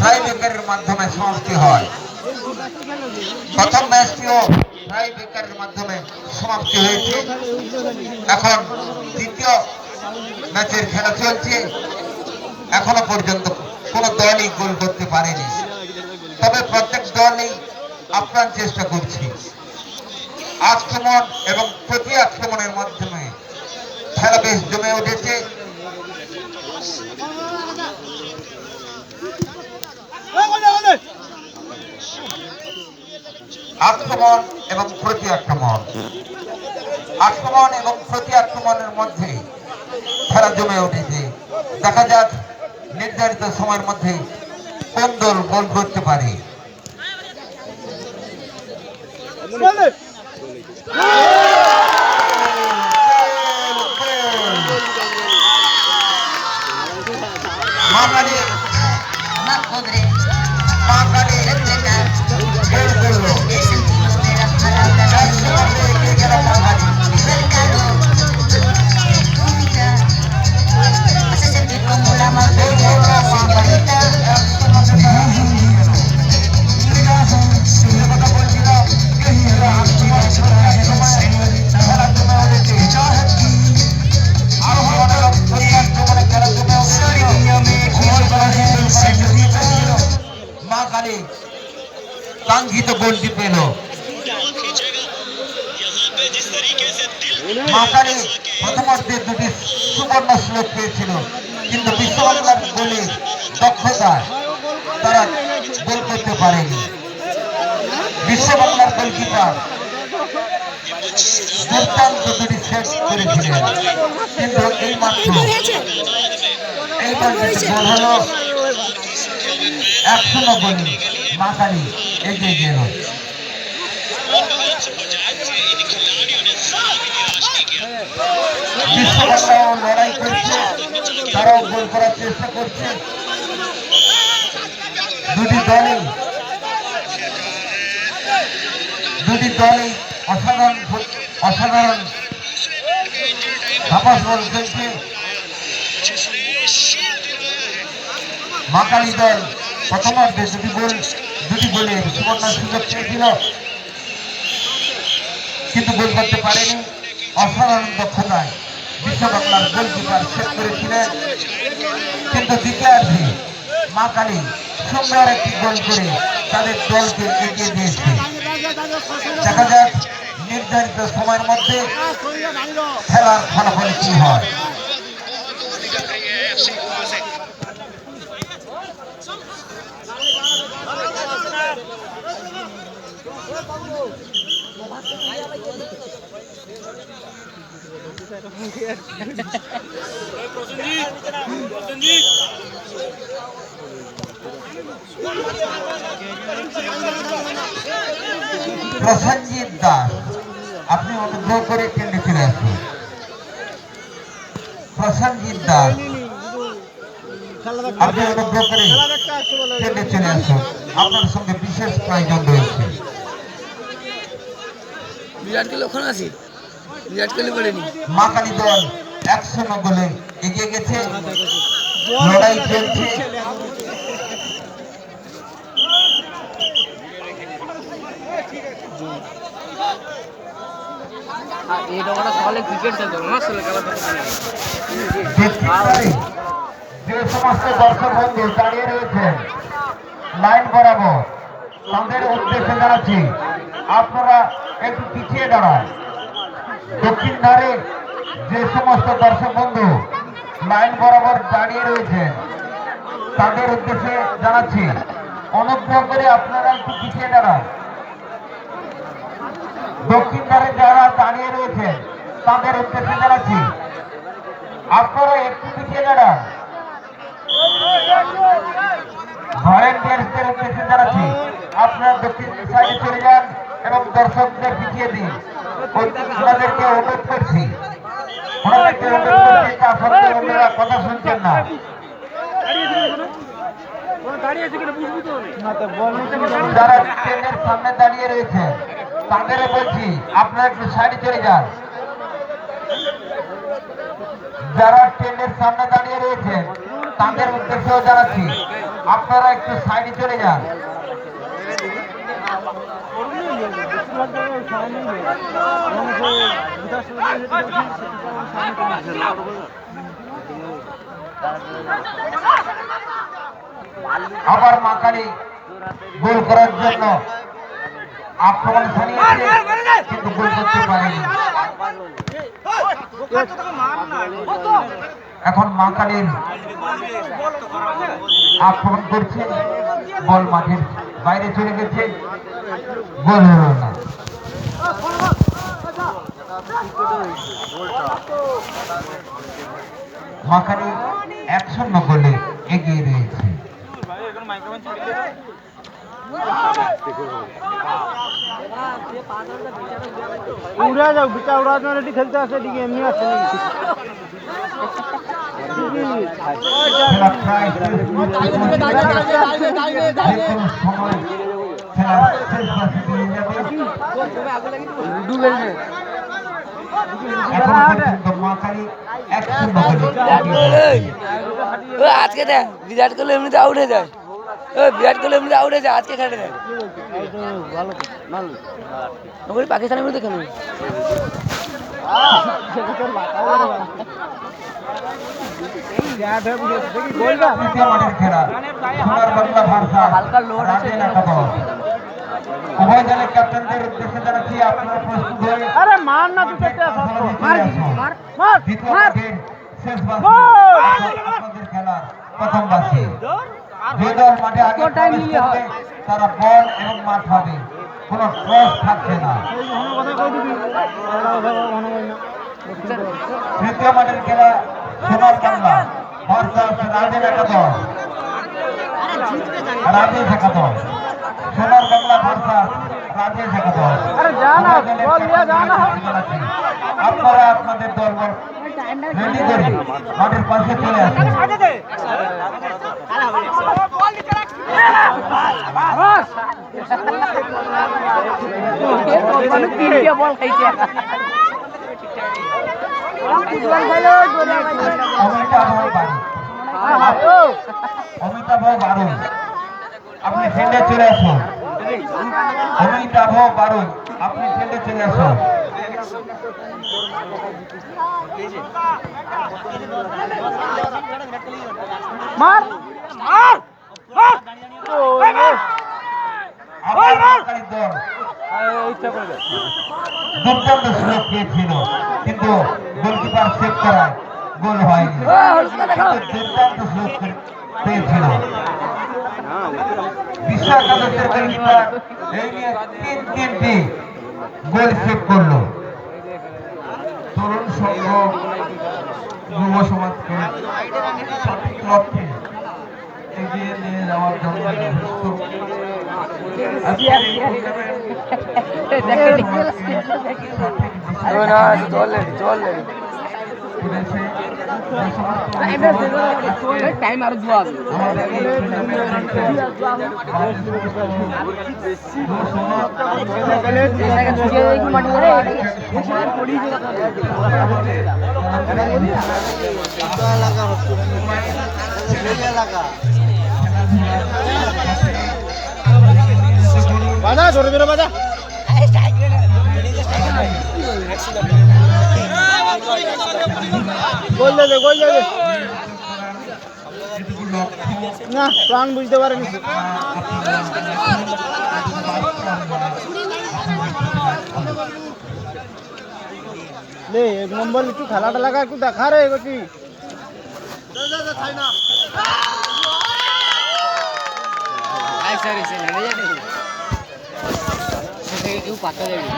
টাই ব্রেকারের মাধ্যমে সমাপ্তি হয়। প্রথম ম্যাচটিও টাই ব্রেকারের মাধ্যমে সমাপ্তি হয়েছে। এখন দ্বিতীয় ম্যাচের খেলা চলছে। এখনো পর্যন্ত কোন দলই গোল করতে পারেনি, তবে প্রত্যেক দলই আপ্রাণ চেষ্টা করছে। আক্রমণ এবং প্রতি আক্রমণের মাধ্যমে খেলা বেশ জমে উঠেছে। আক্রমণ এবং প্রতি আক্রমণ, আক্রমণ এবং প্রতি আক্রমণের মধ্যে খেলা জমে উঠেছে। দেখা যাক নির্ধারিত সময়ের মধ্যে কোন দল গোল করতে পারে। কাঙ্ক্ষিত গোলটি পেল মাকারি। প্রথমার্ধে দুটি সুবর্ণ সুযোগ পেয়েছিল, কিন্তু বিশ্ববাংলার গোলে দক্ষতায় তারা গোল করতে পারেনি। বিশ্ববাংলার গোলকিপার দুর্দান্ত দুটি সেট করেছিলেন, কিন্তু এই মাত্র গোল হলো 1-0 গোলে মাকারি এগিয়ে গেল। বিশ্ববাংলাও লড়াই করছে, তারাও গোল করার চেষ্টা করছে। দুটি দলই অসাধারণ ধাপাস বল খেলছে। মাকালি দল প্রথমার্ধে দুটি গোলে সুবর্ণ সুযোগ পেয়েছিল, কিন্তু গোল করতে পারেনি। অসাধারণ দক্ষতায় বিশ্ববাংলার গোলকিপার সেট করেছিলেন, কিন্তু দ্বিতীয়ার্ধে মাকালি সুন্দর একটি গোল করে তাদের দলকে এগিয়ে দিয়েছে। দেখা যাক নির্ধারিত সময়ের মধ্যে খেলার ফলাফল কি হয়। প্রসেনজিৎ দাস, আপনি অনুগ্রহ করে কেন্দ্রে চলে আসুন। প্রসেনজিৎ দাস, আপনি অনুগ্রহ করে কেন্দ্রে চলে আসুন। আপনার সঙ্গে বিশেষ প্রয়োজন রয়েছে। মাকালি দল 1-0 গোলে এগিয়ে গেছে, লড়াই চলছে। যে সমস্ত দর্শক বন্ধু দাঁড়িয়ে রয়েছেন লাইন বরাবর, তাদের উদ্দেশ্যে জানাচ্ছি আপনারা একটু পিছিয়ে দাঁড়ান। দক্ষিণ ধারে যে সমস্ত দর্শক বন্ধু লাইন বরাবর দাঁড়িয়ে রয়েছেন তাদের উদ্দেশ্যে জানাচ্ছি অনুগ্রহ করে আপনারা একটু পিছিয়ে দাঁড়ান। দক্ষিণ ধারে যারা দাঁড়িয়ে রয়েছেন তাদের উদ্দেশ্যে জানাচ্ছি আপনারা একটু পিছিয়ে দাঁড়ান। ভলেন্টিয়ার্সদের উদ্দেশ্যে জানাচ্ছি আপনারা দক্ষিণ সাইডে চলে যান এবং দর্শকদের পিছিয়ে দিন। ওনাদেরকে অনুরোধ করছি, ওনারা কথা শুনছেন না। যারা ট্রেনের সামনে দাঁড়িয়ে রয়েছে তাদের বলছি আপনারা একটু সাইডে চলে যান। যারা ট্রেনের সামনে দাঁড়িয়ে রয়েছে তাদের উদ্দেশ্যেও জানাচ্ছি আপনারা একটু সাইডে চলে যান। আবার মা কালী গোল করার জন্য আক্রমণ চালিয়েছে, কিন্তু গোল করতে পারেনি। এখন মা কালীর আক্রমণ করছে, বল মাঠের বাইরে চলে গেছে, গোল হলো না। মা কালী 1-0 গোলে এগিয়ে রয়েছে। উড়া যাও, বিচার উড়া রেডি খেলতে আসে, এদিকে এমনি আসছে নাকি? আজকে দেখ বিরাট কোহলি এমনিতে আউট হয়ে যায়, বিরাট কোহলি এমনিতে আউট হয়ে যায়, আজকে খেলে দেয় পাকিস্তানের বিরুদ্ধে খেলবে। উভয় দলের ক্যাপ্টেনদের উদ্দেশ্যে জানাচ্ছি আপনারা প্রস্তুত হয়ে আরে মার না, তুই আপনাদের খেলার প্রথম বাসে যে দল মাঠে আগে প্রবেশ করবে তারা বল এবং মাঠ হবে, কোনো ক্রস থাকছে না। তৃতীয় মাঠের খেলা সোনার বাংলা ভার্সাস রাজের একাদশ, রাজেশ একাদশ। সোনার বাংলা ভার্সাস রাজেশ একাদশ। আপনারা আপনাদের দল রেডি করে মাঠের পাশে চলে আসুন। অমিতাভ বারুণ আপনি ফিল্ডে চলে আসুন। অমিতাভ বারুণ আপনি ফিল্ডে চলে আসুন। মার দুর্দান্ত সুযোগ পেয়েছিল, কিন্তু গোলকিপার সেভ করায় গোল হয়নি। দুর্দান্ত সুযোগ পেয়েছিল বিশ্বাস একাদশের গোলকিপার, এই নিয়ে তিনটি গোল সেভ করলো। তরুণ সংঘ যুব সমাজকে সঠিক লক্ষ্যে এগিয়ে নিয়ে যাওয়ার জন্য টাইম আরো জোয়া বাজা জোরে জোরে বাজা। গোল দেবে, গোল দেবে না, প্রাণ বুঝতে পারেনি। এক নম্বর একটু খেলাটা লাগা, একটু দেখা রে গতি। কেউ পাতা দেবে